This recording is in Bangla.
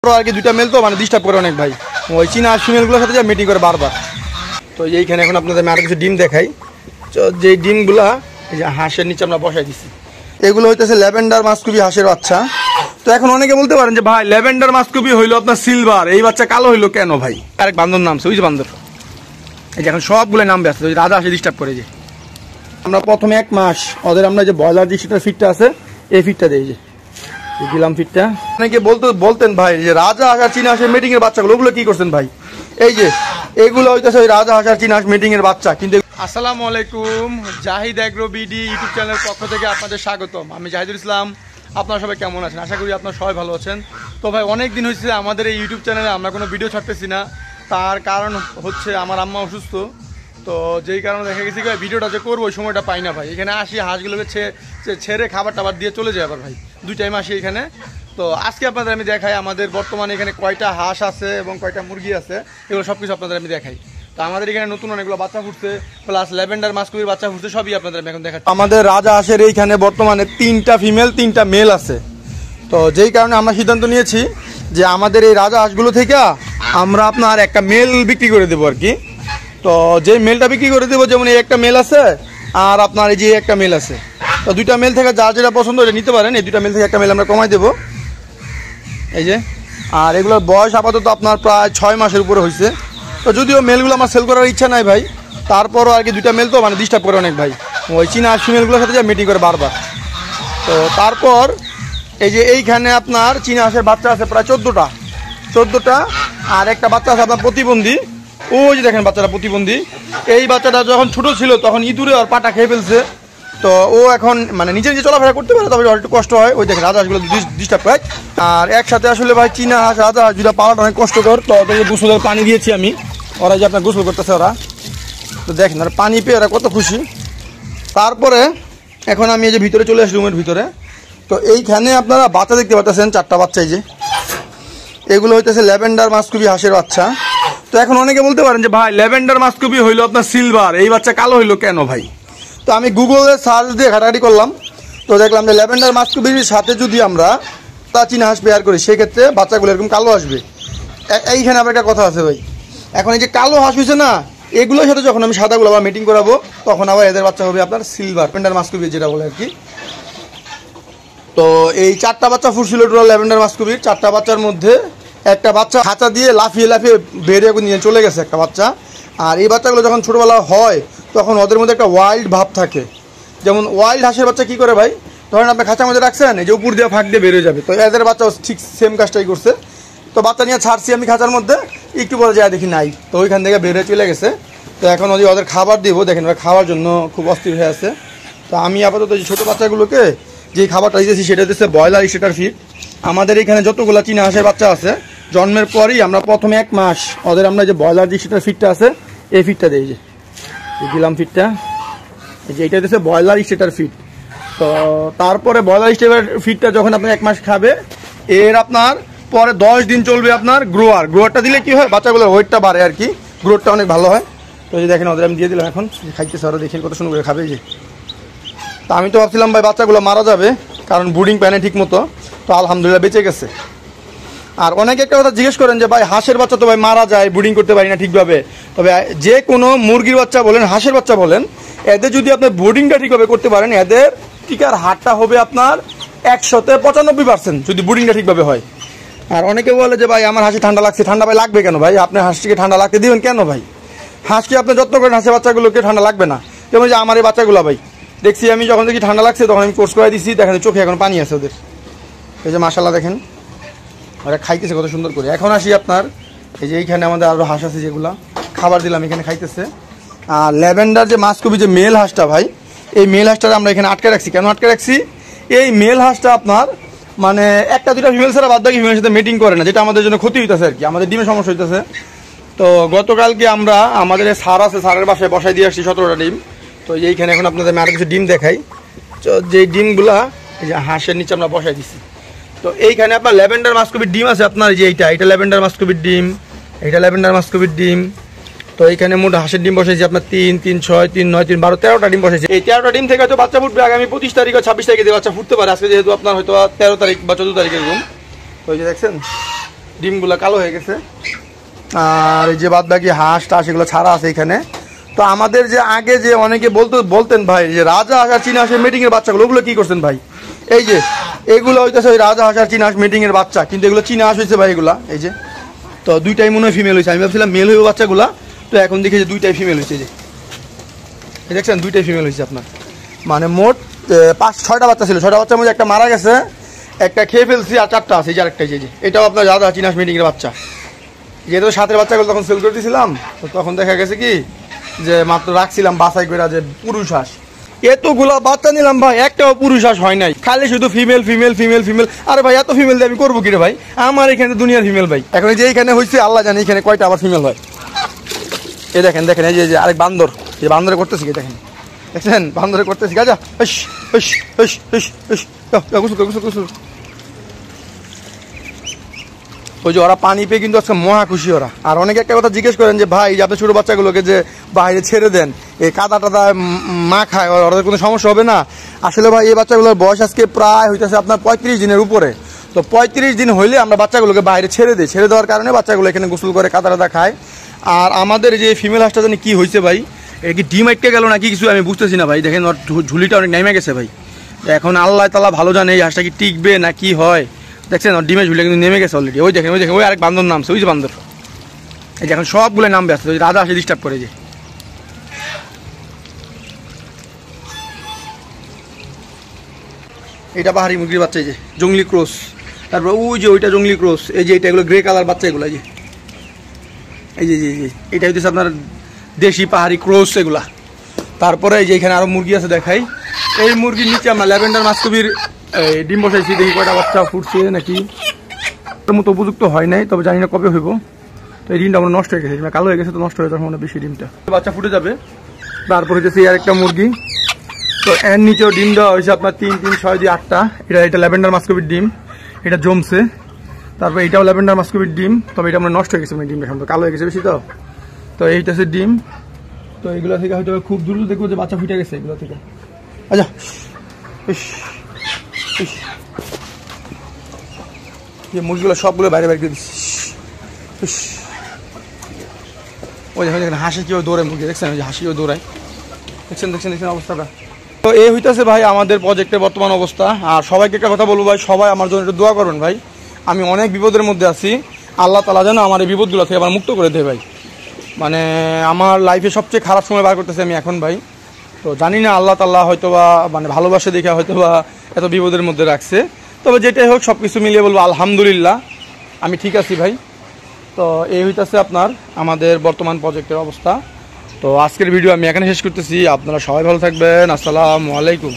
আর কি দুইটা মেল তো মানে ডিস্টার্ব করে অনেক ভাই, ওই চীনা আর ফিমেলগুলোর সাথে যা মিটিং করে বারবার। তো এইখানে এখন আপনাদের আমি আরো কিছু ডিম দেখাই। যে ডিমগুলা এই যে হাঁসের নিচে আমরা বসাই দিচ্ছি, এগুলো হইতেছে ল্যাভেন্ডার মাস্কুবি হাঁসের বাচ্চা। তো এখন অনেকে বলতে পারেন যে ভাই ল্যাভেন্ডার মাস্কুবি হইলো আপনার সিলভার, এই বাচ্চা কালো হইলো কেন ভাই? আরেক বান্দর নামছে, ওই যে বান্দর, এই যে এখন সবগুলো নাম ব্যস্ত, ওই রাজা হাঁসে ডিস্টার্ব করে। যে আমরা প্রথমে 1 মাস ওদের আমরা যে ব্রয়লার যে সেটার ফিটটা আছে এই ফিটটা দিই, যে দিলাম ফিটটা। অনেকে বলতেন ভাই যে রাজা হাঁস আর চীনা হাঁসের মিটিং এর বাচ্চাগুলো ওগুলো কি করছেন ভাই? এই যে এইগুলো হইতেছে ওই রাজা হাঁস আর চীনা হাঁস মিটিং এর বাচ্চা। কিন্তু আসসালামু আলাইকুম, জাহিদ এগ্রো বিডি ইউটিউব চ্যানেলের পক্ষ থেকে আপনাদের স্বাগতম। আমি জাহিদুল ইসলাম। আপনারা সবাই কেমন আছেন? আশা করি আপনারা সবাই ভালো আছেন। তো ভাই অনেক দিন হয়েছে আমাদের এই ইউটিউব চ্যানেলে আমরা কোনো ভিডিও ছাড়তেছি না। তার কারণ হচ্ছে আমার আম্মা অসুস্থ, তো যেই কারণে দেখা গেছে ভিডিওটা যে করবো ওই সময়টা পাই না ভাই। এখানে আসি হাঁসগুলোকে ছেড়ে খাবার টাবার দিয়ে চলে যায় আবার ভাই, 2 টাইম আসি এখানে। তো আজকে আপনাদের আমি দেখাই আমাদের বর্তমানে এখানে কয়টা হাঁস আছে এবং কয়টা মুরগি আছে, এগুলো সব কিছু আপনাদের আমি দেখাই। তো আমাদের এখানে নতুন অনেকগুলো বাচ্চা ফুটছে, প্লাস ল্যাভেন্ডার মাস্কুবির বাচ্চা ফুটছে, সবই আপনাদের আমি এখন দেখাচ্ছি। আমাদের রাজা হাঁসের এইখানে বর্তমানে 3টা ফিমেল 3টা মেল আছে। তো যেই কারণে আমরা সিদ্ধান্ত নিয়েছি যে আমাদের এই রাজা হাঁসগুলো থেকে আমরা আপনার একটা মেল বিক্রি করে দেবো আর কি। তো যে মেলটা বিক্রি করে দেবো, যেমন এই একটা মেল আছে আর আপনার এই যে একটা মেল আছে, তো 2টা মেল থেকে যার যেটা পছন্দ ওটা নিতে পারেন। এই 2টা মেল থেকে একটা মেল আমরা কমাই দেবো, এই যে। আর এগুলোর বয়স আপাতত আপনার প্রায় 6 মাসের উপরে হয়েছে। তো যদিও মেলগুলো আমার সেল করার ইচ্ছা নাই ভাই, তারপরও আর কি 2টা মেল তো মানে ডিস্টার্ব করে অনেক ভাই, ওই চীনা আর ফিমেলগুলোর সাথে যা মিটিং করে বারবার। তো তারপর এই যে এইখানে আপনার চীনা হাঁসের বাচ্চা আছে প্রায় 14টা, আর একটা বাচ্চা আছে আপনার প্রতিবন্ধী, ওই যে দেখেন বাচ্চাটা প্রতিবন্ধী। এই বাচ্চাটা যখন ছোট ছিল তখন ইঁদুরে ওর পাটা খেয়ে ফেলছে। তো ও এখন মানে নিজে নিজে চলাফেরা করতে পারে, তবে একটু কষ্ট হয়। ওই দেখেন রাজা হাঁসগুলো ডিস্টার্ব পায়। আর একসাথে আসলে ভাই চীনা হাঁস রাজা হাঁস দুটা পাওয়াটা অনেক কষ্টকর। তো ওদেরকে গোসলের পানি দিয়েছি আমি, ওরা যে আপনার গোসল করতেছে ওরা, তো দেখেন ওরা পানি পেয়ে ওরা কত খুশি। তারপরে এখন আমি এই যে ভিতরে চলে আসি রুমের ভিতরে। তো এইখানে আপনারা বাচ্চা দেখতে পাচ্ছেন 4টা বাচ্চা, এই যে এগুলো হইতেছে ল্যাভেন্ডার মাস্কুবি হাঁসের বাচ্চা। তো এখন অনেকে বলতে পারেন যে ভাই ল্যাভেন্ডার মাস্কুবি হইলো আপনার সিলভার, এই বাচ্চা কালো হইলো কেন ভাই? তো আমি গুগলে সার্চ দিয়ে ঘাটাঘাটি করলাম, তো দেখলাম যে ল্যাভেন্ডার মাস্কুবির সাথে যদি আমরা তা চীনা হাঁস পেয়ার করি সেক্ষেত্রে বাচ্চাগুলো এরকম কালো আসবে। এইখানে আবার একটা কথা আছে ভাই, এখন এই যে কালো হাঁস হয়েছে না, এগুলোর সাথে যখন আমি সাদাগুলো আবার মিটিং করাবো তখন আবার এদের বাচ্চা হবে আপনার সিলভার, ল্যাভেন্ডার মাস্কুবি যেটা বলে আর কি। তো এই 4টা বাচ্চা ফুটছিল টোটাল ল্যাভেন্ডার মাস্কুবির। 4টা বাচ্চার মধ্যে একটা বাচ্চা খাঁচা দিয়ে লাফিয়ে বেরিয়ে নিয়ে চলে গেছে একটা বাচ্চা। আর এই বাচ্চাগুলো যখন ছোটোবেলা হয় তখন ওদের মধ্যে একটা ওয়াইল্ড ভাব থাকে। যেমন ওয়াইল্ড হাঁসের বাচ্চা কী করে ভাই, ধরেন আপনি খাঁচার মধ্যে রাখছেন, এই যে উপর দিয়ে ফাঁক দিয়ে বেরিয়ে যাবে। তো এদের বাচ্চাও ঠিক সেম কাজটাই করছে। তো বাচ্চা নিয়ে ছাড়ছি আমি খাঁচার মধ্যে, একটু পরে যায় দেখি নাই, তো ওইখান থেকে বেরিয়ে চলে গেছে। তো এখন ওদের খাবার দিব, দেখেন ওরা খাওয়ার জন্য খুব অস্থির হয়ে আছে। তো আমি আপাতত এই ছোটো বাচ্চাগুলোকে যে খাবারটা দিয়েছি সেটা হচ্ছে ব্রয়লার স্টেটার ফিড। আমাদের এখানে যতগুলো চীনা হাঁসের বাচ্চা আছে জন্মের পরই আমরা প্রথমে 1 মাস ওদের আমরা যে ব্রয়লার যে স্টেটার ফিডটা আছে এই ফিডটা দিই, যে দিলাম ফিডটা, এই যে এইটা হচ্ছে ব্রয়লার স্টেটার ফিড। তো তারপরে ব্রয়লার স্টেটার ফিডটা যখন আপনার 1 মাস খাবে, এর আপনার পরে 10 দিন চলবে আপনার গ্রোয়ারটা দিলে কি হয় বাচ্চাগুলোর ওয়েটটা বাড়ে আর কি, গ্রোথটা অনেক ভালো হয়। তো এই যে দেখেন ওদের আমি দিয়ে দিলাম, এখন খাইতেছে ওরা, দেখেন কত সুন্দর করে খাবে। যে তা আমি তো ভাবছিলাম ভাই বাচ্চাগুলো মারা যাবে কারণ ব্রুডিং প্যানে ঠিক মতো, তো আলহামদুলিল্লাহ বেঁচে গেছে। আর অনেকে একটা কথা জিজ্ঞেস করেন যে ভাই হাঁসের বাচ্চা তো ভাই মারা যায়, ব্রুডিং করতে পারি না ঠিকভাবে। তবে যে কোনো মুরগির বাচ্চা বলেন হাঁসের বাচ্চা বলেন, এদের যদি আপনি ব্রুডিংটা ঠিকভাবে করতে পারেন এদের টিকার হারটা হবে আপনার 100-95% যদি ব্রুডিংটা ঠিকভাবে হয়। আর অনেকে বলে যে ভাই আমার হাঁসে ঠান্ডা লাগছে, ঠান্ডা ভাই লাগবে কেন ভাই? আপনি হাঁসটিকে ঠান্ডা লাগতে দিবেন কেন ভাই? হাঁসকে আপনি যত্ন করেন, হাঁসের বাচ্চাগুলোকে ঠান্ডা লাগবে না। যেমন যে আমার এই বাচ্চাগুলো ভাই দেখছি আমি যখন দেখি ঠান্ডা লাগছে তখন আমি কোর্স করে দিচ্ছি, দেখেন চোখে এখন পানি আছে ওদের, এই যে মাশাআল্লাহ দেখেন ওরা খাইতেছে কত সুন্দর করে। এখন আসি আপনার এই যে এইখানে আমাদের আরও হাঁস আছে যেগুলো খাবার দিলাম এখানে খাইতেছে। আর ল্যাভেন্ডার যে মাস্কুবি যে মেল হাঁসটা ভাই, এই মেল হাঁসটা আমরা এখানে আটকে রাখছি। কেন আটকে রাখছি? এই মেল হাঁসটা আপনার মানে 1টা 2টা ফিমেল ছাড়া বাদ বাকি ফিমেলের সাথে মিটিং করে না, যেটা আমাদের জন্য ক্ষতি হইতেছে আর কি, আমাদের ডিমের সমস্যা হইতেছে। তো গতকালকে আমরা আমাদের সার আছে, সারের বাসায় বসায় দিয়ে আসছি 17টা ডিম। তো এইখানে এখন আপনাদের আমি আরও কিছু ডিম দেখাই। যে ডিমগুলা এই যে হাঁসের নিচে আমরা বসাই দিচ্ছি। তো এইখানে আপনার ল্যাভেন্ডার মাস্কুবির ডিম আছে আপনার, যে এইটা ল্যাভেন্ডার মাস্কুবির ডিম, এইটা ল্যাভেন্ডার মাস্কুবির ডিম। তো এইখানে মোট হাঁসের ডিম বসাইছি আপনার 3, 3, 6, 3, 9, 3, 12, 13টা ডিম বসাইছি। এই 13টা ডিম থেকে হয়তো বাচ্চা ফুটবে আগামী 25 তারিখ বা 26 তারিখে বাচ্চা ফুটতে পারে। আজকে যেহেতু আপনার হয়তো 13 তারিখ বা 14 তারিখ এরকম। তো এই যে দেখছেন ডিমগুলো কালো হয়ে গেছে। আর এই যে বাদ বাকি হাঁস টাস এগুলো ছাড়া আছে এখানে। তো আমাদের যে আগে যে অনেকে বলতেন ভাই যে রাজা হাঁস আর চীনা হাঁসের মিটিংয়ের বাচ্চাগুলো, ওগুলো কী করছেন ভাই? এই যে এগুলো হইতেছে ওই রাজা হাঁস আর চীনা হাঁস মিটিংয়ের বাচ্চা, কিন্তু এগুলো চীনা হাঁস হয়েছে ভাই এগুলা। এই যে তো দুইটাই মনে হয় ফিমেল হয়েছে, আমি ভাবছিলাম মেল হইব বাচ্চাগুলা, তো এখন দেখি যে দুইটাই ফিমেল হয়েছে। যে দেখছেন দুইটাই ফিমেল হয়েছে আপনার, মানে মোট 5-6টা বাচ্চা ছিল। 6টা বাচ্চার মধ্যে একটা মারা গেছে, একটা খেয়ে ফেলছি, আর 4টা আছে। এই যে আরেকটা, যে এটাও আপনার রাজা চীনা হাঁস মিটিংয়ের বাচ্চা। যেহেতু সাথের বাচ্চাগুলো তখন সেল করে দিয়েছিলাম, তো তখন দেখা গেছে কি যে মাত্র রাখছিলাম বাছাই করে যে পুরুষ হাঁস। এতগুলা বাচ্চা নিলাম ভাই, একটাও পুরুষ হাঁস হয় নাই, খালি শুধু ফিমেল ফিমেল ফিমেল ফিমেল। আরে ভাই এত ফিমেল দিয়ে আমি করবো কি রে ভাই? আমার এখানে দুনিয়ার ফিমেল ভাই। এখন যে এইখানে হয়েছে আল্লাহ জানে এখানে কয়টা আবার ফিমেল হয়। এই দেখেন দেখেন, এই যে আরেক বান্দর, এই বান্দরে করতেছি কি দেখেন, দেখছেন বান্দরে করতেছি। গাজা গোসল। ওই যে ওরা পানি পেয়ে কিন্তু আজকে মহা খুশি ওরা। আর অনেকে একটা কথা জিজ্ঞেস করেন যে ভাই যাতে ছোটো বাচ্চাগুলোকে যে বাইরে ছেড়ে দেন, এই কাদা টাদা মা খায়, ওদের কোনো সমস্যা হবে না? আসলে ভাই এই বাচ্চাগুলোর বয়স আজকে প্রায় হইতেছে আপনার 35 দিনের উপরে। তো 35 দিন হইলে আমরা বাচ্চাগুলোকে বাইরে ছেড়ে দিই, ছেড়ে দেওয়ার কারণে বাচ্চাগুলো এখানে গোসল করে কাদা টাদা খায়। আর আমাদের যে ফিমেল হাঁসটা জানি কী হয়েছে ভাই, এটা কি ডিম আটকে গেল নাকি কিছু আমি বুঝতেছি না ভাই। দেখেন ওর ঝুলিটা অনেক নেমে গেছে ভাই। এখন আল্লাহ তাআলা ভালো জানে এই হাঁসটা কি টিকবে না কি হয়। দেখছেন ডিমে ঝুলে কিন্তু নেমে গেছে অলরেডি। ওই দেখেন ওই আরেক বান্দর নামছে, ওই যে বান্দর। এই যে এখন সবগুলো নামবে আসছে, ওই রাজা আসে ডিস্টার্ব করে। যে এটা পাহাড়ি মুরগির বাচ্চা, এই যে জঙ্গলি ক্রস। তারপর ওই যে ওইটা জঙ্গলি ক্রস। এই যে এটা এগুলো গ্রে কালার বাচ্চা এগুলো। এই যে এটা হচ্ছে আপনার দেশি পাহাড়ি ক্রস এগুলা। তারপরে এই যে এখানে আরো মুরগি আছে দেখাই। এই মুরগির নিচে আমরা ল্যাভেন্ডার মাস্কবির ডিম বসাইছি, দেখি কয়টা বাচ্চা ফুটছে নাকি। মতো উপযুক্ত হয় নাই, তবে জানি না কবে হইব। তো এই ডিমটা আমরা নষ্ট হয়ে গেছে, কালো হয়ে গেছে, তো নষ্ট হয়ে যাওয়ার মানে বেশি ডিমটা বাচ্চা ফুটে যাবে। তারপরে হচ্ছে আর একটা মুরগি। তো এর নিচেও ডিম দেওয়া হয়েছে আপনার 3, 3, 6, 2, 8টা। এটা ল্যাভেন্ডার মাস্কবির ডিম, এটা জমছে। তারপর এটাও ল্যাভেন্ডার মাস্কবির ডিম, তবে এটা আমরা নষ্ট হয়ে গেছে, মানে ডিমটা সম্ভব কালো হয়ে গেছে বেশি। তো এইটা হচ্ছে ডিম। তো এগুলো থেকে হয়তো খুব দ্রুত দেখবো যে বাচ্চা ফুটে গেছে এগুলো থেকে। আচ্ছা যে মুরগিগুলো সবগুলো বাইরে বাইরে করে দিচ্ছি। ওই দেখেন হাসি কেউ দৌড়ায়, মুরগি দেখছেন ওই যে হাসি কেউ দৌড়ায়, দেখছেন অবস্থাটা। তো এই হইতেছে ভাই আমাদের প্রজেক্টের বর্তমান অবস্থা। আর সবাইকে একটা কথা বলবো ভাই, সবাই আমার জন্য একটু দোয়া করবেন ভাই। আমি অনেক বিপদের মধ্যে আছি, আল্লাহ তাআলা যেন আমার এই বিপদগুলো থেকে আবার মুক্ত করে দেয় ভাই। মানে আমার লাইফে সবচেয়ে খারাপ সময় বার করতেছি আমি এখন ভাই। তো জানি না আল্লাহ তাআলা হয়তো বা মানে ভালোবাসে দেখে হয়তো বা এত বিপদের মধ্যে রাখছে। তবে যেটাই হোক সব কিছু মিলিয়ে বলবো আলহামদুলিল্লাহ আমি ঠিক আছি ভাই। তো এই হইতেছে আপনার আমাদের বর্তমান প্রজেক্টের অবস্থা। তো আজকের ভিডিও আমি এখানে শেষ করতেছি। আপনারা সবাই ভালো থাকবেন। আসসালামু আলাইকুম।